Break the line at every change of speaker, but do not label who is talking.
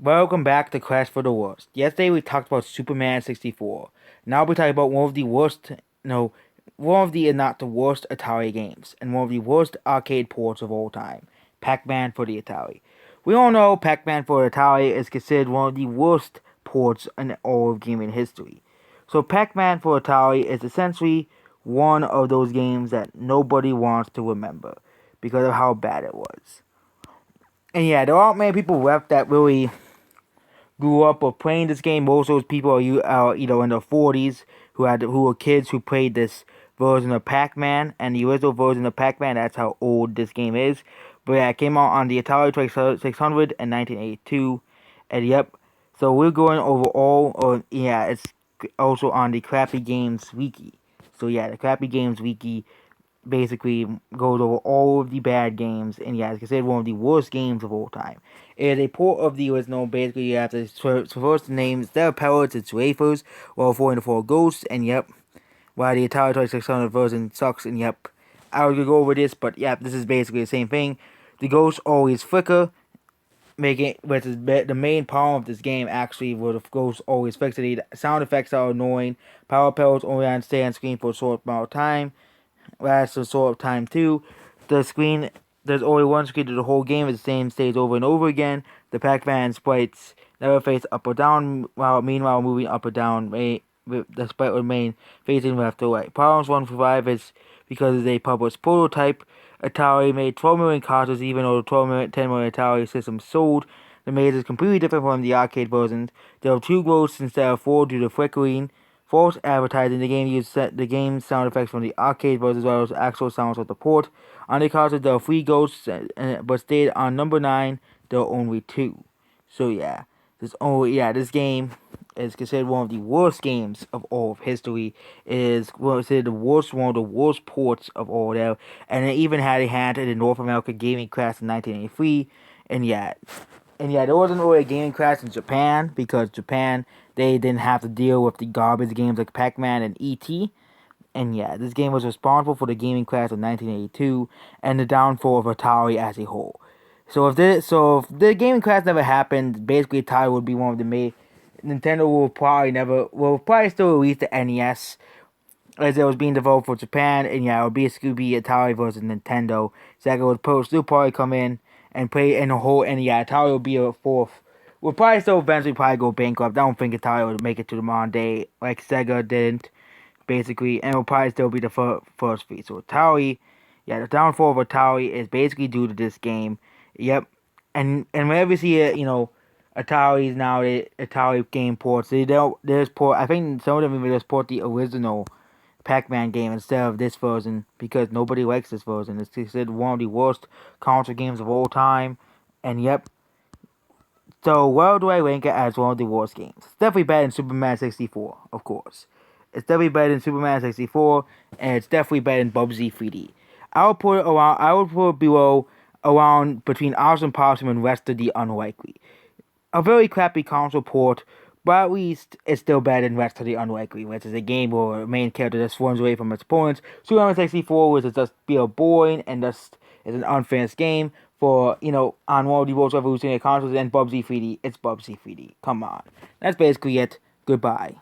Welcome back to Crash for the Worst. Yesterday we talked about Superman 64. Now we're talking about one of the worst, no, one of the not the worst Atari games, and one of the worst arcade ports of all time, Pac-Man for the Atari. We all know Pac-Man for Atari is considered one of the worst ports in all of gaming history. So Pac-Man for Atari is essentially one of those games that nobody wants to remember because of how bad it was. And yeah, there aren't many people left that really grew up or playing this game. Most of those people are in their 40s who were kids who played this version of Pac-Man, and the original version of Pac-Man. That's how old this game is. But yeah, it came out on the Atari 2600 in 1982, and yep. So we're going over all. Or yeah, it's also on the Crappy Games Wiki. So yeah, the Crappy Games Wiki basically goes over all of the bad games, and yeah, it's considered one of the worst games of all time. It is a port of the original. Basically, you have to traverse the names. Instead of pellets, it's wafers, while 4 into 4 ghosts, and yep, while the Atari 2600 version sucks, and yep, I was gonna go over this, but yep, this is basically the same thing. The ghosts always flicker, making which is the main problem of this game. Actually, where the ghosts always flicker. The sound effects are annoying. Power pellets only stay on screen for a short amount of time. Lasts a short of time too. The screen, there's only one screen to the whole game. It's the same stage over and over again. The Pac-Man sprites never face up or down, while meanwhile moving up or down, the sprite remain facing left or right. Problems 1 through 5 is because it's a published prototype. Atari made 12 million cartridges, even though the 10 million Atari systems sold. The maze is completely different from the arcade versions. There are 2 ghosts instead of 4 due to flickering. False advertising. The game used the game's sound effects from the arcade version as well as actual sounds of the port. On the cartridge, there are 3 ghosts, but stayed on number 9, there are only 2. So yeah, this game is considered one of the worst games of all of history. It is considered one of the worst ports of all there, and it even had a hand in the North America gaming crash in 1983. And yeah, there wasn't really a gaming crash in Japan because Japan they didn't have to deal with the garbage games like Pac-Man and E.T. And yeah, this game was responsible for the gaming crash of 1982 and the downfall of Atari as a whole. So if the gaming crash never happened, basically Atari would be one of the main. Nintendo will probably still release the NES as it was being developed for Japan, and yeah, it would basically be Atari versus Nintendo. Sega would still probably come in and play in a whole, and yeah, Atari would be a fourth. Would probably still eventually probably go bankrupt. I don't think Atari would make it to the modern day like Sega didn't, basically, and it will probably still be the first three. So Atari, yeah, the downfall of Atari is basically due to this game. Yep, and whenever you see it, Atari's now the Atari game ports. They don't. There's port. I think some of them even just port the original Pac-Man game instead of this version because nobody likes this version. It's considered one of the worst console games of all time. And yep. So where do I rank it as one of the worst games? It's definitely better than Superman 64, of course. It's definitely better than Superman 64, and it's definitely better than Bubsy 3D. I would put it below around between Awesome Possum and Rest of the Unlikely. A very crappy console port, but at least it's still better than Rest of the Unlikely, which is a game where the main character just swarms away from its opponents. Superman 64 was just feel boring and just is an unfinished game for, on one of the most revolutionary consoles, and Bubsy 3D, it's Bubsy 3D. Come on. That's basically it. Goodbye.